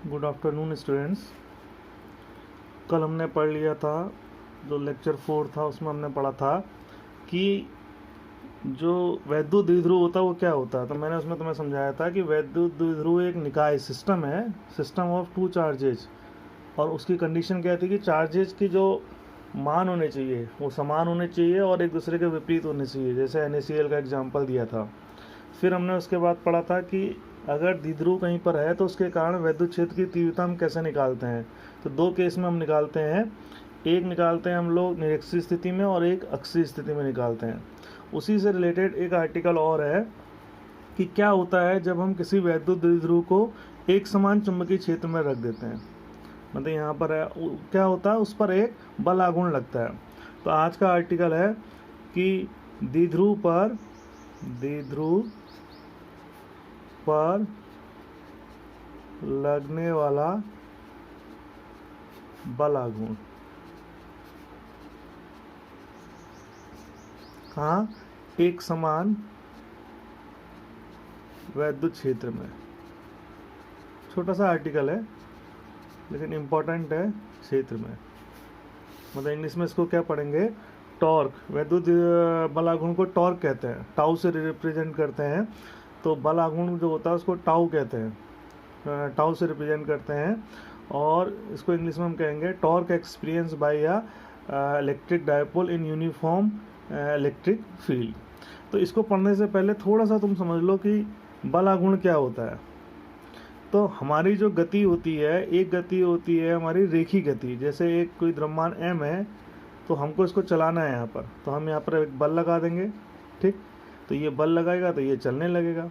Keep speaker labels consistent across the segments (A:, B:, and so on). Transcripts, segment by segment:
A: Good afternoon students. कल हमने पढ़ लिया था, जो लेक्चर 4 था उसमें हमने पढ़ा था कि जो वैद्युत द्विध्रुव होता है वो क्या होता है। तो मैंने उसमें तुम्हें समझाया था कि वैद्युत द्विध्रुव एक निकाय सिस्टम है, सिस्टम ऑफ टू चार्जेज, और उसकी कंडीशन क्या थी कि चार्जेज की जो मान होने चाहिए वो समान होने चाहिए और एक दूसरे के विपरीत होने चाहिए, जैसे NaCl का एग्जाम्पल दिया था। फिर हमने उसके बाद पढ़ा था कि अगर द्विध्रुव कहीं पर है तो उसके कारण वैद्युत क्षेत्र की तीव्रता हम कैसे निकालते हैं। तो दो केस में हम निकालते हैं, एक निकालते हैं हम लोग निरक्षीय स्थिति में और एक अक्षीय स्थिति में निकालते हैं। उसी से रिलेटेड एक आर्टिकल और है कि क्या होता है जब हम किसी वैद्युत द्विध्रुव को एक समान चुंबकीय क्षेत्र में रख देते हैं। मतलब यहाँ पर है क्या होता है, उस पर एक बल आघूर्ण लगता है। तो आज का आर्टिकल है कि द्विध्रुव पर लगने वाला बल आघूर्ण कहाँ, एक समान वैद्युत क्षेत्र में। छोटा सा आर्टिकल है लेकिन इम्पोर्टेंट है क्षेत्र में। मतलब इंग्लिश में इसको क्या पढ़ेंगे, टॉर्क। वैद्युत बल आघूर्ण को टॉर्क कहते हैं, टाउ से रिप्रेजेंट करते हैं। तो बल आघूर्ण जो होता है उसको टाउ कहते हैं, टाउ से रिप्रेजेंट करते हैं। और इसको इंग्लिश में हम कहेंगे torque experience by a electric dipole in uniform electric field. तो इसको पढ़ने से पहले थोड़ा सा तुम समझ लो कि बल आघूर्ण क्या होता है। तो हमारी जो गति होती है, एक गति होती है हमारी रेखी गति। जैसे एक कोई द्रव्यमान m है तो हमको इसको चलाना है यहाँ पर, तो हम यहाँ पर एक बल लगा देंगे, ठीक। तो ये बल लगाएगा तो ये चलने लगेगा,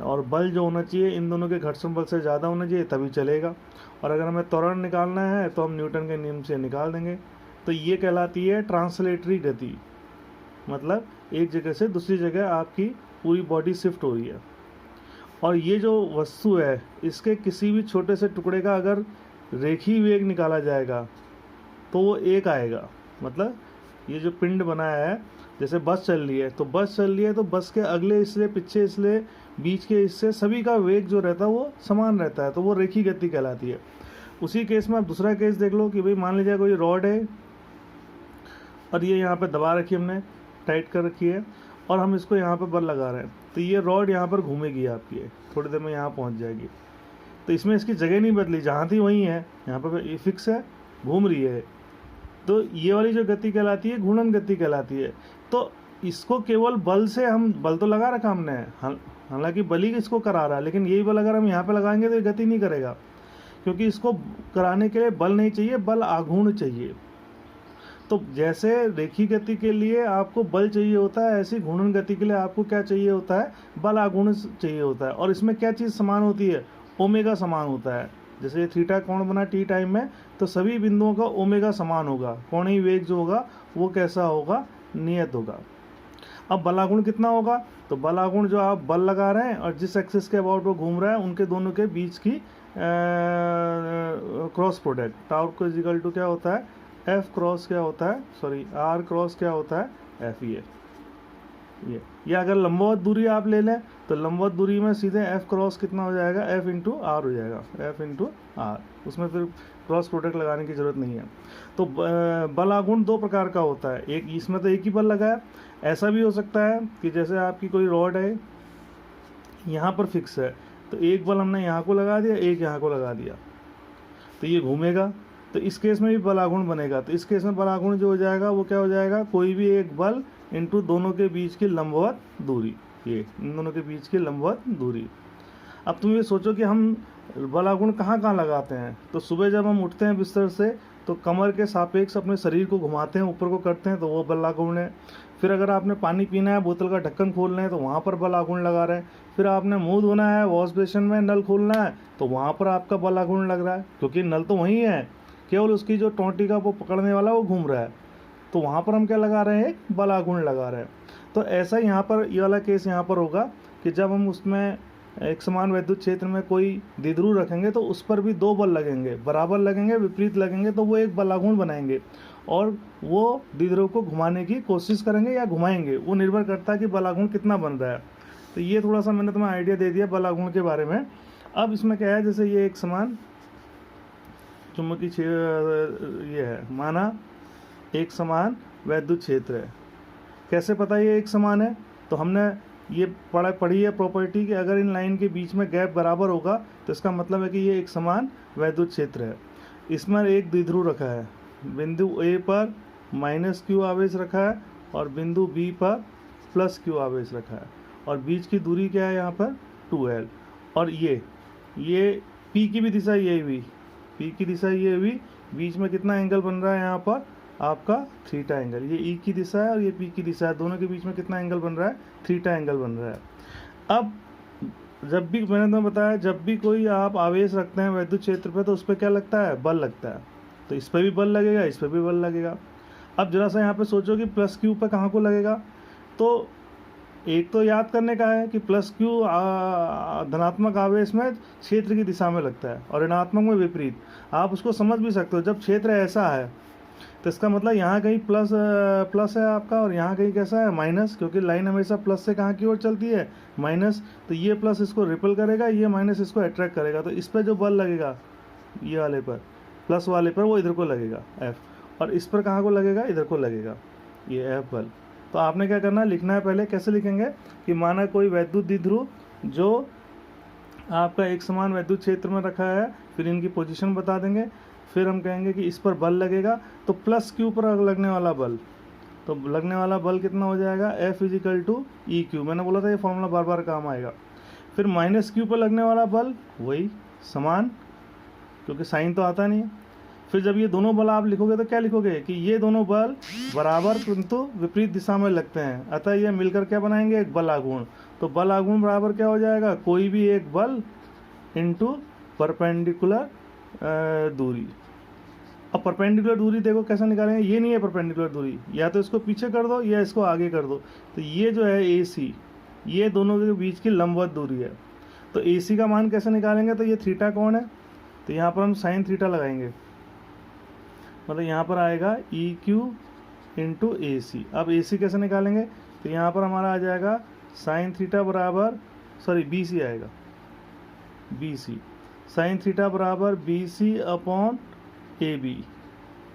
A: और बल जो होना चाहिए इन दोनों के घर्षण बल से ज़्यादा होना चाहिए तभी चलेगा। और अगर हमें त्वरण निकालना है तो हम न्यूटन के नियम से निकाल देंगे। तो ये कहलाती है ट्रांसलेटरी गति। मतलब एक जगह से दूसरी जगह आपकी पूरी बॉडी शिफ्ट हो रही है। और ये जो वस्तु है इसके किसी भी छोटे से टुकड़े का अगर रेखीय वेग निकाला जाएगा तो वो एक आएगा। मतलब ये जो पिंड बनाया है, जैसे बस चल रही है तो बस के अगले हिस्से, पिछले हिस्से, बीच के हिस्से सभी का वेग जो रहता है वो समान रहता है, तो वो रेखीय गति कहलाती है। उसी केस में आप दूसरा केस देख लो कि भाई मान लीजिए कोई रॉड है और ये यहाँ पे दबा रखी हमने, टाइट कर रखी है, और हम इसको यहाँ पे बल लगा रहे हैं। तो ये रॉड यहाँ पर घूमेगी आपकी, थोड़ी देर में यहाँ पहुँच जाएगी। तो इसमें इसकी जगह नहीं बदली, जहाँ थी वहीं है, यहाँ पर फिक्स है, घूम रही है। तो ये वाली जो गति कहलाती है घूर्णन गति कहलाती है। तो इसको केवल बल से, हम बल तो लगा रखा हमने, हालांकि बल ही इसको करा रहा है, लेकिन यही बल अगर हम यहाँ पे लगाएंगे तो ये गति नहीं करेगा, क्योंकि इसको कराने के लिए बल नहीं चाहिए, बल आघूर्ण चाहिए। तो जैसे रेखीय गति के लिए आपको बल चाहिए होता है, ऐसी घूर्णन गति के लिए आपको क्या चाहिए होता है, बल आघूर्ण चाहिए होता है। और इसमें क्या चीज़ समान होती है, ओमेगा समान होता है। जैसे थीटा कोण बना टी टाइम में, तो सभी बिंदुओं का ओमेगा समान होगा, कोणीय वेग जो होगा वो कैसा होगा, नियत होगा। अब बल आघूर्ण कितना होगा, तो बल आघूर्ण जो आप बल लगा रहे हैं और जिस एक्सिस के अबाउट वो घूम रहा है उनके दोनों के बीच की क्रॉस प्रोडक्ट, टाउ को इजिकल टू क्या होता है, एफ क्रॉस क्या होता है, सॉरी आर क्रॉस क्या होता है, एफ। ये अगर लंबवत दूरी आप ले लें तो लंबवत दूरी में सीधे एफ क्रॉस कितना हो जाएगा, एफ इंटू आर हो जाएगा, एफ इंटू आर। उसमें फिर क्रॉस प्रोडक्ट लगाने की ज़रूरत नहीं है। तो बल आघूर्ण दो प्रकार का होता है, एक इसमें तो एक ही बल लगा है। ऐसा भी हो सकता है कि जैसे आपकी कोई रॉड है यहाँ पर फिक्स है, तो एक बल हमने यहाँ को लगा दिया, एक यहाँ को लगा दिया, तो ये घूमेगा। तो इस केस में भी बल आघूर्ण बनेगा। तो इस केस में बल आघूर्ण जो हो जाएगा वो क्या हो जाएगा, कोई भी एक बल इंटू दोनों के बीच की लंबवत दूरी, ये इन दोनों के बीच की लंबवत दूरी। अब तुम ये सोचो कि हम बल आघूर्ण कहाँ कहाँ लगाते हैं। तो सुबह जब हम उठते हैं बिस्तर से तो कमर के सापेक्ष अपने शरीर को घुमाते हैं, ऊपर को करते हैं, तो वो बल आघूर्ण है। फिर अगर आपने पानी पीना है, बोतल का ढक्कन खोलना है तो वहाँ पर बल आघूर्ण लगा रहे हैं। फिर आपने मुंह धोना है, वॉश बेसिन में नल खोलना है तो वहाँ पर आपका बल आघूर्ण लग रहा है, क्योंकि नल तो वहीं है, केवल उसकी जो टोंटी का वो पकड़ने वाला वो घूम रहा है, तो वहाँ पर हम क्या लगा रहे हैं, एक बल आघूर्ण लगा रहे हैं। तो ऐसा यहाँ पर ये वाला केस यहाँ पर होगा कि जब हम उसमें एक समान वैद्युत क्षेत्र में कोई द्विध्रुव रखेंगे तो उस पर भी दो बल लगेंगे, बराबर लगेंगे, विपरीत लगेंगे, तो वो एक बल आघूर्ण बनाएंगे और वो द्विध्रुव को घुमाने की कोशिश करेंगे या घुमाएंगे, वो निर्भर करता है कि बल आघूर्ण कितना बन रहा है। तो ये थोड़ा सा मैंने तुम्हें आइडिया दे दिया बल आघूर्ण के बारे में। अब इसमें क्या है, जैसे ये एक समान चुंबकीय ये है, माना एक समान वैद्युत क्षेत्र है। कैसे पता ये एक समान है? तो हमने ये पढ़ी है प्रॉपर्टी कि अगर इन लाइन के बीच में गैप बराबर होगा तो इसका मतलब है कि ये एक समान वैद्युत क्षेत्र है। इसमें एक द्विध्रुव रखा है, बिंदु ए पर -q आवेश रखा है और बिंदु बी पर +q आवेश रखा है, और बीच की दूरी क्या है यहाँ पर 2l। और ये p की भी दिशा ये हुई, p की दिशा ये हुई, बीच में कितना एंगल बन रहा है यहाँ पर आपका थीटा एंगल। ये ई की दिशा है और ये पी की दिशा है, दोनों के बीच में कितना एंगल बन रहा है, थीटा एंगल बन रहा है। अब जब भी मैंने तुम्हें बताया, जब भी कोई आप आवेश रखते हैं वैद्युत क्षेत्र पे तो उस पर क्या लगता है, बल लगता है। तो इस पर भी बल लगेगा, इस पर भी बल लगेगा। अब जरा सा यहाँ पे सोचो कि +q पे कहाँ को लगेगा। तो एक तो याद करने का है कि +q धनात्मक आवेश में क्षेत्र की दिशा में लगता है और ऋणात्मक में विपरीत। आप उसको समझ भी सकते हो, जब क्षेत्र ऐसा है तो इसका मतलब यहाँ कहीं प्लस है आपका और यहाँ कहीं कैसा है माइनस, क्योंकि लाइन हमेशा प्लस से कहाँ की ओर चलती है, माइनस। तो ये प्लस इसको रिपल करेगा, ये माइनस इसको अट्रैक्ट करेगा। तो इस पर जो बल लगेगा ये वाले पर, प्लस वाले पर, वो इधर को लगेगा F, और इस पर कहाँ को लगेगा, इधर को लगेगा ये F बल। तो आपने क्या करना है, लिखना है। पहले कैसे लिखेंगे कि माना कोई वैद्युत द्विध्रुव जो आपका एक समान वैद्युत क्षेत्र में रखा है, फिर इनकी पोजीशन बता देंगे, फिर हम कहेंगे कि इस पर बल लगेगा। तो +q पर लगने वाला बल, तो लगने वाला बल कितना हो जाएगा, F = EQ। मैंने बोला था ये फॉर्मूला बार बार काम आएगा। फिर -q पर लगने वाला बल वही समान, क्योंकि साइन तो आता नहीं है। फिर जब ये दोनों बल आप लिखोगे तो क्या लिखोगे कि ये दोनों बल बराबर किंतु विपरीत दिशा में लगते हैं, अतः ये मिलकर क्या बनाएंगे, एक बल आघूर्ण। तो बल आघूर्ण बराबर क्या हो जाएगा, कोई भी एक बल इंटू परपेंडिकुलर दूरी। अब परपेंडिकुलर दूरी देखो कैसे निकालेंगे, ये नहीं है परपेंडिकुलर दूरी, या तो इसको पीछे कर दो या इसको आगे कर दो। तो ये जो है AC, ये दोनों के बीच की लंबवत दूरी है। तो AC का मान कैसे निकालेंगे, तो ये थीटा कौन है, तो यहाँ पर हम साइन थीटा लगाएंगे, मतलब यहाँ पर आएगा EQ × AC। अब AC कैसे निकालेंगे, तो यहाँ पर हमारा आ जाएगा साइन थीटा बराबर, सॉरी BC आएगा, BC साइन थीटा बराबर BC/AB।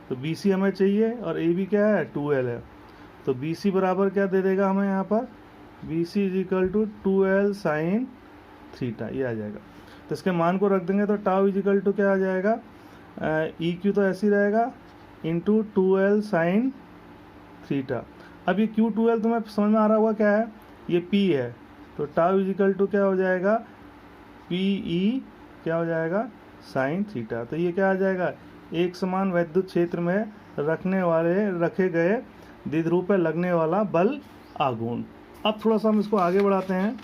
A: तो BC हमें चाहिए और AB क्या है, 2l है। तो BC बराबर क्या दे देगा हमें यहाँ पर, BC = 2l साइन थीटा, ये आ जाएगा। तो इसके मान को रख देंगे तो टाउ = क्या आ जाएगा, EQ तो ऐसे ही रहेगा इंटू 2l साइन थीटा। अब ये Q2l तुम्हें समझ में आ रहा होगा क्या है, ये P है। तो टाउ = क्या हो जाएगा, PE क्या हो जाएगा, साइन थीटा। तो ये क्या आ जाएगा, एक समान वैद्युत क्षेत्र में रखे गए द्विध्रुव पर लगने वाला बल आघूर्ण। अब थोड़ा सा हम इसको आगे बढ़ाते हैं।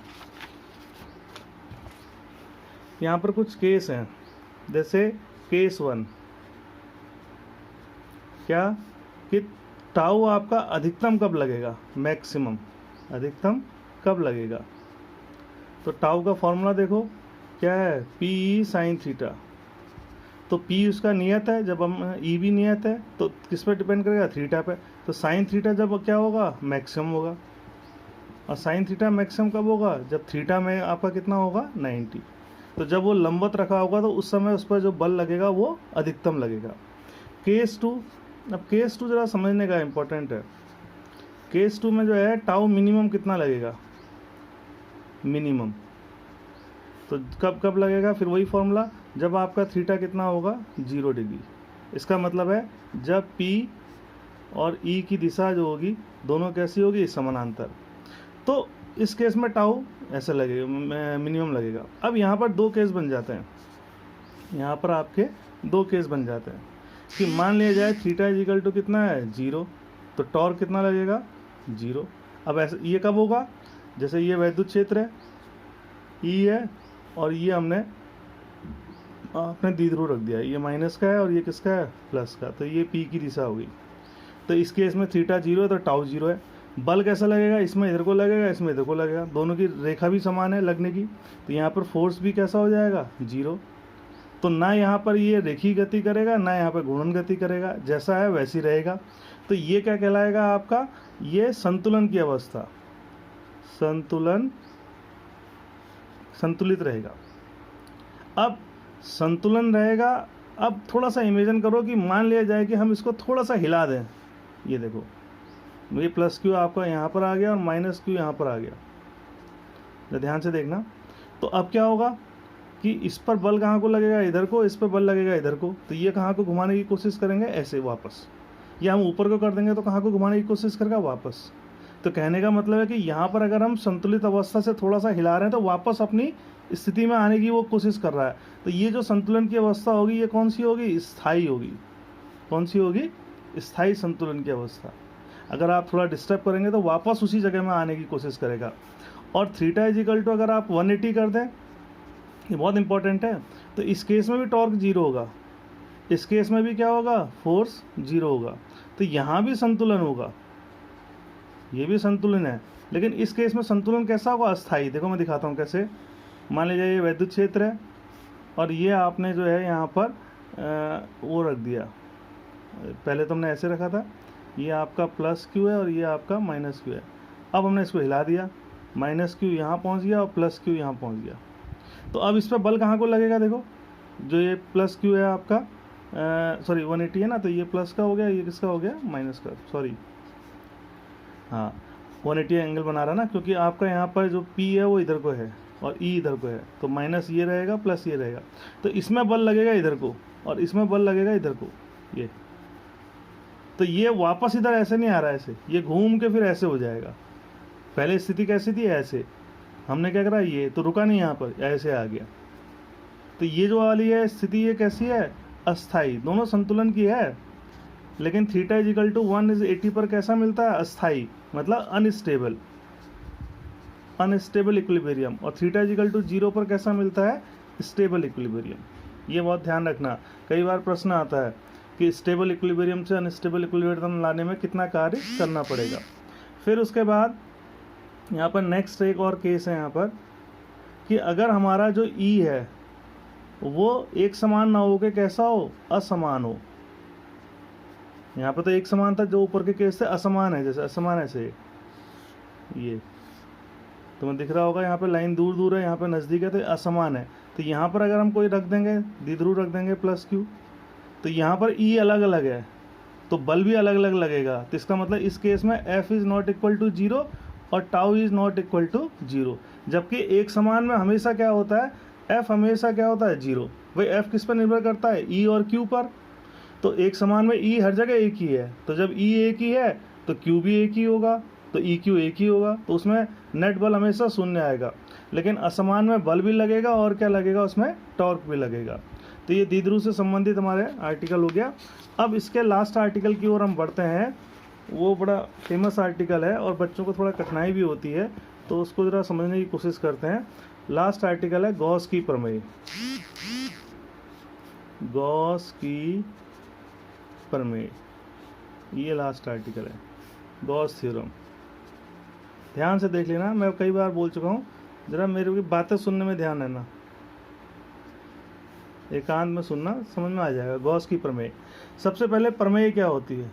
A: यहाँ पर कुछ केस हैं, जैसे केस 1 क्या कि टाउ आपका अधिकतम कब लगेगा, मैक्सिमम अधिकतम कब लगेगा। तो टाउ का फॉर्मूला देखो क्या है, PE साइन थीटा। तो P उसका नियत है, जब हम E भी नियत है तो किस पर डिपेंड करेगा, थीटा पे। तो साइन थीटा जब क्या होगा, मैक्सिमम होगा। और साइन थीटा मैक्सिमम कब होगा, जब थीटा में आपका कितना होगा, 90। तो जब वो लंबवत रखा होगा तो उस समय उस पर जो बल लगेगा वो अधिकतम लगेगा। केस 2, अब केस 2 जरा समझने का इम्पोर्टेंट है। केस 2 में जो है टाउ मिनिमम कितना लगेगा, मिनिमम। तो कब लगेगा, फिर वही फॉर्मूला, जब आपका थीटा कितना होगा, 0 डिग्री। इसका मतलब है जब P और E की दिशा जो होगी दोनों कैसी होगी, समानांतर। तो इस केस में टाउ ऐसा लगेगा, मिनिमम लगेगा। अब यहाँ पर दो केस बन जाते हैं, यहाँ पर आपके दो केस बन जाते हैं कि मान लिया जाए थीटा = कितना है, 0। तो टॉर्क कितना लगेगा, 0। अब ऐसे ये कब होगा, जैसे ये वैद्युत क्षेत्र है, E है, और ये हमने अपने द्विध्रुव रख दिया, ये माइनस का है और ये किसका है, प्लस का। तो ये P की दिशा होगी। तो इस केस में थीटा 0 है तो टाउ 0 है। बल कैसा लगेगा, इसमें इधर को लगेगा, इसमें इधर को लगेगा, दोनों की रेखा भी समान है लगने की। तो यहाँ पर फोर्स भी कैसा हो जाएगा, 0। तो ना यहाँ पर ये रेखीय गति करेगा, ना यहाँ पर घूर्णन गति करेगा, जैसा है वैसी रहेगा। तो ये क्या कहलाएगा आपका, ये संतुलन की अवस्था, संतुलित रहेगा। अब संतुलन रहेगा। अब थोड़ा सा इमेजिन करो कि मान लिया जाए कि हम इसको थोड़ा सा हिला दें, ये देखो ये प्लस क्यू आपका यहाँ पर आ गया और माइनस क्यू यहाँ पर आ गया, तो ध्यान से देखना। तो अब क्या होगा कि इस पर बल कहाँ को लगेगा, इधर को, इस पर बल लगेगा इधर को, तो ये कहाँ को घुमाने की कोशिश करेंगे, ऐसे वापस। या हम ऊपर को कर देंगे तो कहाँ को घुमाने की कोशिश करेगा, वापस। तो कहने का मतलब है कि यहाँ पर अगर हम संतुलित अवस्था से थोड़ा सा हिला रहे हैं तो वापस अपनी स्थिति में आने की वो कोशिश कर रहा है। तो ये जो संतुलन की अवस्था होगी ये कौन सी होगी, स्थायी होगी। कौन सी होगी, स्थायी संतुलन की अवस्था। अगर आप थोड़ा डिस्टर्ब करेंगे तो वापस उसी जगह में आने की कोशिश करेगा। और थीटा इजिकल टू अगर आप 180 कर दें, ये बहुत इंपॉर्टेंट है, तो इस केस में भी टॉर्क 0 होगा, इस केस में भी क्या होगा, फोर्स 0 होगा। तो यहाँ भी संतुलन होगा, ये भी संतुलन है, लेकिन इस केस में संतुलन कैसा होगा, अस्थायी। देखो मैं दिखाता हूँ कैसे। मान लीजिए ये वैद्युत क्षेत्र है और ये आपने जो है यहाँ पर वो रख दिया, पहले तो हमने ऐसे रखा था, ये आपका प्लस क्यू है और ये आपका माइनस क्यू है। अब हमने इसको हिला दिया, माइनस क्यू यहाँ पहुँच गया और प्लस क्यू यहाँ पहुँच गया। तो अब इस पर बल कहाँ को लगेगा, देखो जो ये प्लस क्यू है आपका, सॉरी 180 है ना, तो ये प्लस का हो गया, ये किसका हो गया, माइनस का, सॉरी हाँ 180 एंगल बना रहा ना, क्योंकि आपका यहाँ पर जो P है वो इधर को है और E इधर को है, तो माइनस ये रहेगा प्लस ये रहेगा। तो इसमें बल लगेगा इधर को और इसमें बल लगेगा इधर को, ये। तो ये वापस इधर ऐसे नहीं आ रहा है, ऐसे ये घूम के फिर ऐसे हो जाएगा। पहले स्थिति कैसी थी, ऐसे। हमने क्या करा, ये तो रुका नहीं यहाँ पर, ऐसे आ गया। तो ये जो वाली है स्थिति, ये कैसी है, अस्थाई। दोनों संतुलन की है, लेकिन थीटा इजिकल टू 180 पर कैसा मिलता है, अस्थाई, मतलब अनस्टेबल, अनस्टेबल इक्विलिब्रियम। और थीटा इजिकल टू 0 पर कैसा मिलता है, स्टेबल इक्विलिब्रियम। ये बहुत ध्यान रखना, कई बार प्रश्न आता है कि स्टेबल इक्विलिब्रियम से अनस्टेबल इक्विलिब्रियम लाने में कितना कार्य करना पड़ेगा। फिर उसके बाद यहाँ पर नेक्स्ट एक और केस है यहाँ पर, कि अगर हमारा जो ई है वो एक समान ना हो के कैसा हो, असमान हो। यहाँ पर तो एक समान था, जो ऊपर के केस से असमान है, जैसे असमान ऐसे ये तुम्हें दिख रहा होगा, यहाँ पे लाइन दूर दूर है, यहाँ पे नज़दीक है, तो असमान है। तो यहाँ पर अगर हम कोई रख देंगे, द्विध्रुव रख देंगे प्लस क्यू, तो यहाँ पर ई अलग अलग है, तो बल भी अलग अलग लगेगा। तो इसका मतलब इस केस में F is not equal to 0 और tau is not equal to 0। जबकि एक समान में हमेशा क्या होता है, F हमेशा क्या होता है, 0। भाई F किस पर निर्भर करता है, E और Q पर। तो एक समान में E हर जगह एक ही है, तो जब E एक ही है तो Q भी एक ही होगा, तो EQ एक ही होगा, तो उसमें नेट बल हमेशा शून्य आएगा। लेकिन असमान में बल भी लगेगा और क्या लगेगा, उसमें टॉर्क भी लगेगा। तो ये द्विध्रुव से संबंधित हमारे आर्टिकल हो गया। अब इसके लास्ट आर्टिकल की ओर हम बढ़ते हैं। वो बड़ा फेमस आर्टिकल है और बच्चों को थोड़ा कठिनाई भी होती है, तो उसको ज़रा समझने की कोशिश करते हैं। लास्ट आर्टिकल है गॉस की प्रमेय। गॉस की प्रमेय, ये लास्ट आर्टिकल है, गॉस थ्योरम। ध्यान से देख लेना, मैं कई बार बोल चुका हूँ, ज़रा मेरे की बातें सुनने में ध्यान देना, एकांत में सुनना, समझ में आ जाएगा। गॉस की प्रमेय, सबसे पहले प्रमेय क्या होती है,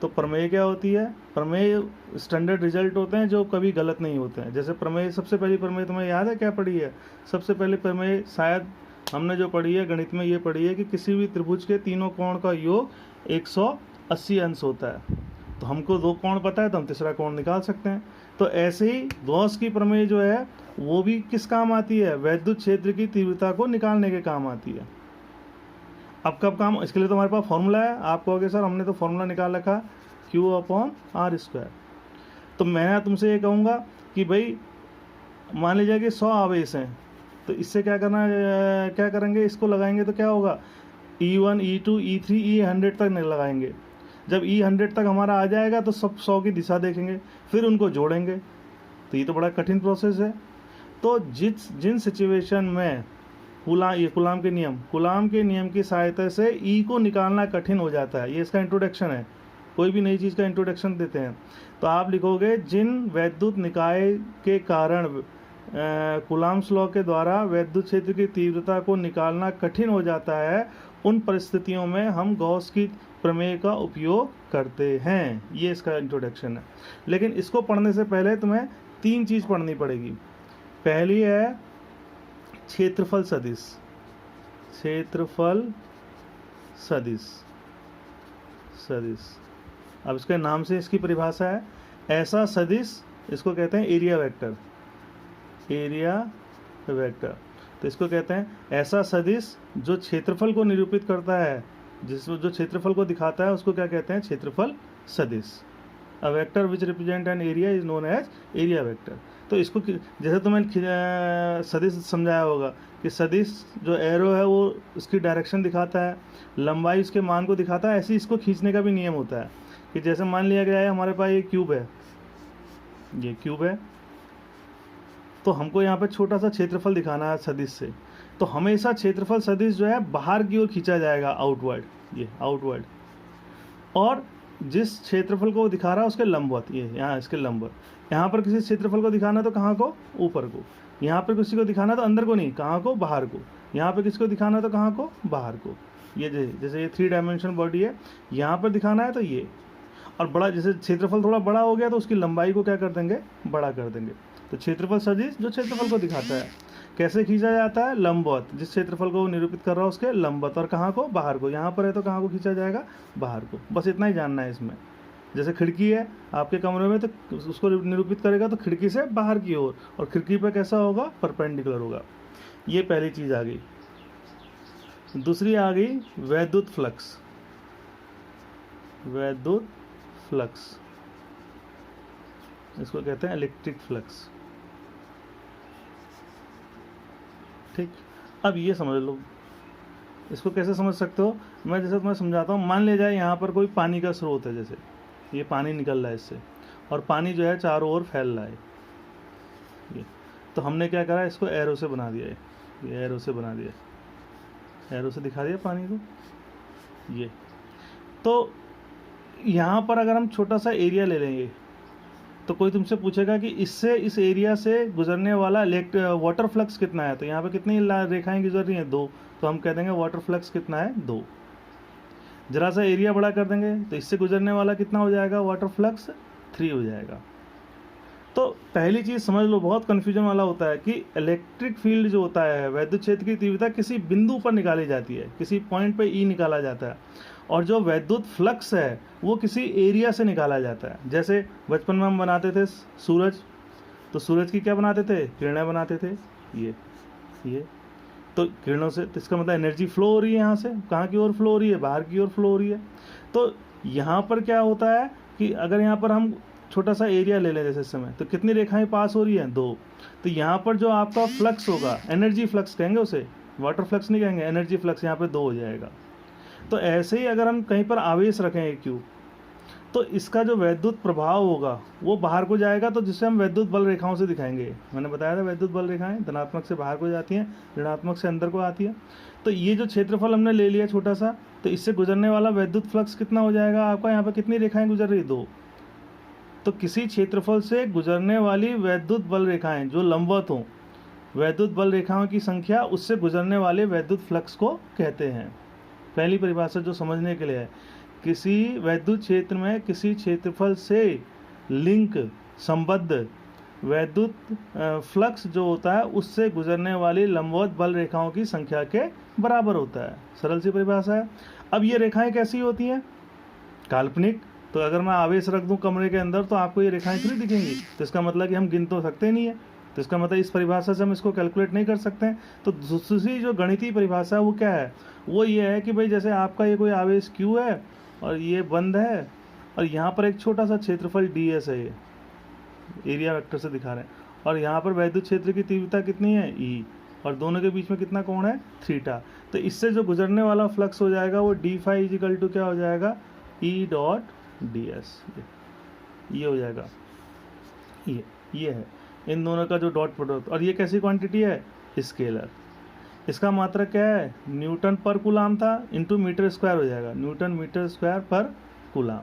A: तो प्रमेय क्या होती है, प्रमेय स्टैंडर्ड रिजल्ट होते हैं जो कभी गलत नहीं होते हैं। जैसे प्रमेय, सबसे पहली प्रमेय तुम्हें याद है क्या पढ़ी है, सबसे पहले प्रमेय शायद हमने जो पढ़ी है गणित में, ये पढ़ी है कि किसी भी त्रिभुज के तीनों कोण का योग 180 अंश होता है। तो हमको दो कोण पता है तो हम तीसरा कोण निकाल सकते हैं। तो ऐसे ही गॉस की प्रमेय जो है वो भी किस काम आती है, वैद्युत क्षेत्र की तीव्रता को निकालने के काम आती है। अब कब काम, इसके लिए तो हमारे पास फॉर्मूला है। आप कहोगे सर हमने तो फॉर्मूला निकाल रखा, Q/R²। तो मैं तुमसे ये कहूँगा कि भाई मान लीजिए कि 100 आवेश हैं, तो इससे क्या करना, क्या करेंगे, इसको लगाएंगे तो क्या होगा, E1 E2 E3 E100 तक लगाएंगे। जब E100 तक हमारा आ जाएगा तो सब 100 की दिशा देखेंगे, फिर उनको जोड़ेंगे। तो ये तो बड़ा कठिन प्रोसेस है। तो जिन सिचुएशन में कुलाम के नियम की सहायता से ई को निकालना कठिन हो जाता है, ये इसका इंट्रोडक्शन है। कोई भी नई चीज़ का इंट्रोडक्शन देते हैं तो आप लिखोगे, जिन वैद्युत निकाय के कारण कुलाम्स लॉ के द्वारा वैद्युत क्षेत्र की तीव्रता को निकालना कठिन हो जाता है, उन परिस्थितियों में हम गॉस की प्रमेय का उपयोग करते हैं। ये इसका इंट्रोडक्शन है। लेकिन इसको पढ़ने से पहले तुम्हें 3 चीज़ पढ़नी पड़ेगी। पहली है क्षेत्रफल सदिश, क्षेत्रफल सदिश। अब इसके नाम से इसकी परिभाषा है ऐसा सदिश, इसको कहते हैं एरिया वेक्टर। तो इसको कहते हैं ऐसा सदिश जो क्षेत्रफल को निरूपित करता है, जो क्षेत्रफल को दिखाता है उसको क्या कहते हैं, क्षेत्रफल सदिश। A vector which represent an area is known as area vector. तो इसको जैसे तुम्हें सदिश समझाया होगा कि सदिश जो एरो है वो उसकी डायरेक्शन दिखाता है, लंबाई उसके मान को दिखाता है, ऐसे इसको खींचने का भी नियम होता है कि जैसे मान लिया गया है हमारे पास ये क्यूब है, तो हमको यहाँ पे छोटा सा क्षेत्रफल दिखाना है सदिश से, तो हमेशा क्षेत्रफल सदिश जो है बाहर की ओर खींचा जाएगा, आउटवर्ड, ये आउटवर्ड, और जिस क्षेत्रफल को दिखा रहा है उसके लंबवत, ये यहाँ इसके लंबवत। यहाँ पर किसी क्षेत्रफल को दिखाना है तो कहाँ को, ऊपर को। यहाँ पर किसी को दिखाना है तो अंदर को नहीं, कहाँ को, बाहर को। यहाँ पर किसी को दिखाना है तो कहाँ को, बाहर को। ये जैसे ये 3 डायमेंशनल बॉडी है, यहाँ पर दिखाना है तो ये, और बड़ा जैसे क्षेत्रफल थोड़ा बड़ा हो गया तो उसकी लंबाई को क्या कर देंगे, बड़ा कर देंगे। तो क्षेत्रफल सदिश जो क्षेत्रफल को दिखाता है, कैसे खींचा जाता है, लंबवत, जिस क्षेत्रफल को वो निरूपित कर रहा है उसके लंबवत, और कहाँ को, बाहर को। यहाँ पर है तो कहाँ को खींचा जाएगा, बाहर को। बस इतना ही जानना है इसमें। जैसे खिड़की है आपके कमरे में, तो उसको निरूपित करेगा तो खिड़की से बाहर की ओर, और खिड़की पर कैसा होगा, परपेंडिकुलर होगा। ये पहली चीज़ आ गई। दूसरी आ गई वैद्युत फ्लक्स। इसको कहते हैं इलेक्ट्रिक फ्लक्स। ठीक, अब ये समझ लो, इसको कैसे समझ सकते हो, मैं जैसे तुम्हें समझाता हूँ। मान लिया जाए यहाँ पर कोई पानी का स्रोत है, जैसे ये पानी निकल रहा है इससे, और पानी जो है चारों ओर फैल रहा है, ये तो हमने क्या करा, इसको एरो से बना दिया है, ये एरो से बना दिया, एरो से दिखा दिया पानी को। ये तो यहाँ पर अगर हम छोटा सा एरिया ले लेंगे तो कोई तुमसे पूछेगा कि इससे, इस एरिया से गुजरने वाला वाटर फ्लक्स कितना है, तो यहाँ पे कितनी रेखाएं गुजर रही हैं, 2, तो हम कह देंगे वाटर फ्लक्स कितना है, 2। जरा सा एरिया बड़ा कर देंगे तो इससे गुजरने वाला कितना हो जाएगा, वाटर फ्लक्स 3 हो जाएगा। तो पहली चीज़ समझ लो, बहुत कन्फ्यूजन वाला होता है कि इलेक्ट्रिक फील्ड जो होता है, वैद्युत क्षेत्र की तीव्रता किसी बिंदु पर निकाली जाती है, किसी पॉइंट पे ई निकाला जाता है, और जो वैद्युत फ्लक्स है वो किसी एरिया से निकाला जाता है। जैसे बचपन में हम बनाते थे सूरज, तो सूरज की क्या बनाते थे, किरणें बनाते थे, ये तो किरणों से, तो इसका मतलब एनर्जी फ्लो हो रही है, यहाँ से कहाँ की ओर फ्लो हो रही है, बाहर की ओर फ्लो हो रही है। तो यहाँ पर क्या होता है कि अगर यहाँ पर हम छोटा सा एरिया ले लें जैसे इस समय, तो कितनी रेखाएं पास हो रही हैं, 2। तो यहाँ पर जो आपका फ्लक्स होगा, एनर्जी फ्लक्स कहेंगे उसे, वाटर फ्लक्स नहीं कहेंगे, एनर्जी फ्लक्स यहाँ पे 2 हो जाएगा। तो ऐसे ही अगर हम कहीं पर आवेश रखें एक क्यूब, तो इसका जो वैद्युत प्रभाव होगा वो बाहर को जाएगा, तो जिसे हम वैद्युत बल रेखाओं से दिखाएंगे। मैंने बताया था वैद्युत बल रेखाएं धनात्मक से बाहर को जाती हैं, ऋणात्मक से अंदर को आती है। तो ये जो क्षेत्रफल हमने ले लिया छोटा सा, तो इससे गुजरने वाला वैद्युत फ्लक्स कितना हो जाएगा आपका, यहाँ पर कितनी रेखाएं गुजर रही, 2। तो किसी क्षेत्रफल से गुजरने वाली वैद्युत बल रेखाएं जो लंबवत हों, वैद्युत बल रेखाओं की संख्या उससे गुजरने वाले वैद्युत फ्लक्स को कहते हैं। पहली परिभाषा जो समझने के लिए है, किसी वैद्युत क्षेत्र में किसी क्षेत्रफल से लिंक संबद्ध वैद्युत फ्लक्स जो होता है उससे गुजरने वाली लंबवत बल रेखाओं की संख्या के बराबर होता है। सरल सी परिभाषा है। अब ये रेखाएं कैसी होती हैं, काल्पनिक। तो अगर मैं आवेश रख दूं कमरे के अंदर तो आपको ये रेखाएं थोड़ी दिखेंगी, तो इसका मतलब कि हम गिन तो सकते नहीं है, तो इसका मतलब इस परिभाषा से हम इसको कैलकुलेट नहीं कर सकते हैं। तो दूसरी जो गणितीय परिभाषा है वो क्या है, वो ये है कि भाई जैसे आपका ये कोई आवेश Q है और ये बंद है, और यहाँ पर एक छोटा सा क्षेत्रफल ds है, ये एरिया वेक्टर से दिखा रहे हैं, और यहाँ पर वैद्युत क्षेत्र की तीव्रता कितनी है, E, और दोनों के बीच में कितना कोण है, थीटा। तो इससे जो गुजरने वाला फ्लक्स हो जाएगा वो d फाई इजिकल टू क्या हो जाएगा, E डॉट ds, ये हो जाएगा। ये है इन दोनों का जो डॉट प्रोडक्ट, और ये कैसी क्वांटिटी है, स्केलर। इसका मात्रक क्या है, न्यूटन पर कूलाम था, इंटू मीटर स्क्वायर हो जाएगा, न्यूटन मीटर स्क्वायर पर कूलाम।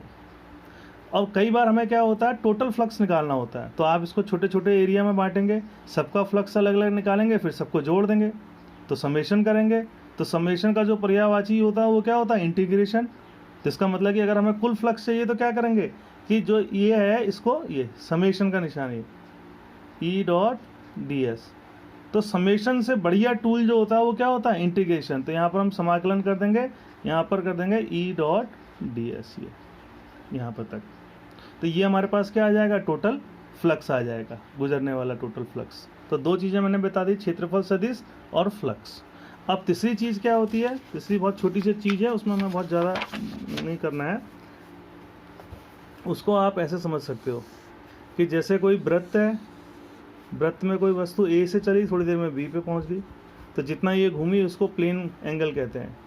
A: और कई बार हमें क्या होता है, टोटल फ्लक्स निकालना होता है, तो आप इसको छोटे छोटे एरिया में बांटेंगे, सबका फ्लक्स अलग अलग निकालेंगे, फिर सबको जोड़ देंगे, तो समेशन करेंगे। तो समेशन का जो पर्यायवाची होता है वो क्या होता है, इंटीग्रेशन। तो इसका मतलब कि अगर हमें कुल फ्लक्स चाहिए तो क्या करेंगे कि जो ये है इसको, ये समेशन का निशान है, E डॉट ds, तो समेशन से बढ़िया टूल जो होता है वो क्या होता है, इंटीग्रेशन। तो यहाँ पर हम समाकलन कर देंगे, यहाँ पर कर देंगे ई डॉट डी एस, ये यहाँ पर तक। तो ये हमारे पास क्या आ जाएगा, टोटल फ्लक्स आ जाएगा, गुजरने वाला टोटल फ्लक्स। तो दो चीज़ें मैंने बता दी, क्षेत्रफल सदिश और फ्लक्स। अब तीसरी चीज़ क्या होती है, तीसरी बहुत छोटी सी चीज़ है, उसमें हमें बहुत ज़्यादा नहीं करना है। उसको आप ऐसे समझ सकते हो कि जैसे कोई वृत्त है, वृत्त में कोई वस्तु ए से चली, थोड़ी देर में बी पे पहुंच गई, तो जितना ये घूमी उसको प्लेन एंगल कहते हैं।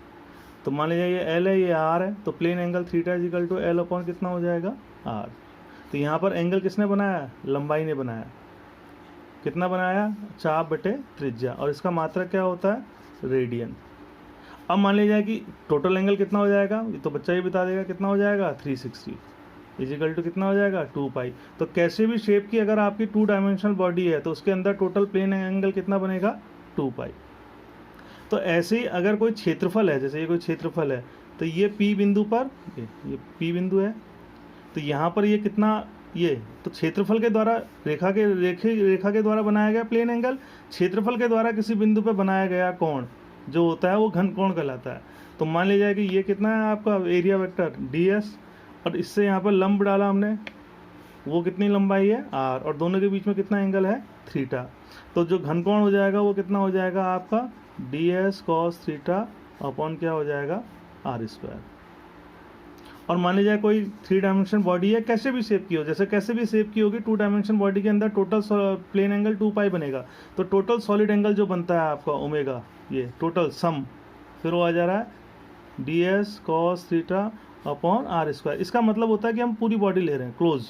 A: तो मान लीजिए ये एल है, ये आर है, तो plane angle theta is equal to L upon कितना हो जाएगा, आर। तो यहाँ पर एंगल किसने बनाया, लंबाई ने बनाया। कितना बनाया, चाप बटे त्रिज्या, और इसका मात्रक क्या होता है, रेडियन। अब मान लीजिए कि टोटल एंगल कितना हो जाएगा, ये तो बच्चा ही बता देगा, कितना हो जाएगा 360 इजिकल टू कितना हो जाएगा 2 पाई। तो कैसे भी शेप की अगर आपकी 2 डायमेंशनल बॉडी है तो उसके अंदर टोटल प्लेन एंगल कितना बनेगा, 2 पाई। तो ऐसे ही अगर कोई क्षेत्रफल है, जैसे ये कोई क्षेत्रफल है, तो ये P बिंदु पर, ये P बिंदु है, तो यहाँ पर ये कितना, ये तो क्षेत्रफल के द्वारा रेखा के द्वारा बनाया गया प्लेन एंगल, क्षेत्रफल के द्वारा किसी बिंदु पर बनाया गया कोण जो होता है वो घन कोण कहलाता है। तो मान लीजिए कि ये कितना है आपका एरिया वेक्टर ds, और इससे यहाँ पर लंब डाला हमने, वो कितनी लंबाई है r, और दोनों के बीच में कितना एंगल है, थीटा। तो जो घन कोण हो जाएगा वो कितना हो जाएगा आपका ds cos थीटा अपॉन क्या हो जाएगा, r स्क्वायर। और मान लीजिए कोई 3 डायमेंशन बॉडी है, कैसे भी शेप की हो, जैसे कैसे भी शेप की होगी, 2 डायमेंशन बॉडी के अंदर टोटल प्लेन एंगल 2 पाई बनेगा। तो टोटल सॉलिड एंगल जो बनता है आपका ओमेगा, ये टोटल सम, फिर वो आ जा रहा है ds cos theta upon R square. इसका मतलब होता है कि हम पूरी बॉडी ले रहे हैं क्लोज,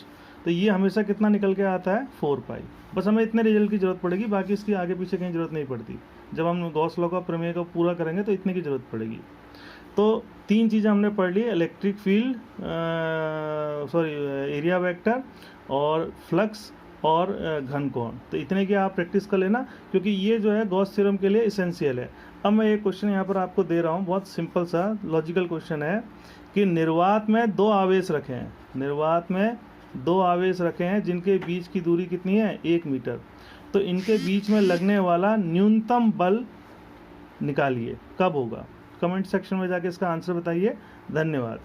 A: तो ये हमेशा कितना निकल के आता है 4 पाई। बस हमें इतने रिजल्ट की जरूरत पड़ेगी, बाकी इसकी आगे पीछे कहीं जरूरत नहीं पड़ती। जब हम गॉस लॉ का प्रमेय का पूरा करेंगे तो इतने की जरूरत पड़ेगी। तो 3 चीज़ें हमने पढ़ ली, इलेक्ट्रिक फील्ड, एरिया वेक्टर और फ्लक्स और घन कोण। तो इतने की आप प्रैक्टिस कर लेना, क्योंकि ये जो है गॉस थ्योरम के लिए इसेंशियल है। अब मैं एक क्वेश्चन यहाँ पर आपको दे रहा हूँ, बहुत सिंपल सा लॉजिकल क्वेश्चन है कि निर्वात में 2 आवेश रखे हैं, निर्वात में 2 आवेश रखे हैं जिनके बीच की दूरी कितनी है, 1 मीटर। तो इनके बीच में लगने वाला न्यूनतम बल निकालिए, कब होगा। कमेंट सेक्शन में जाके इसका आंसर बताइए। धन्यवाद।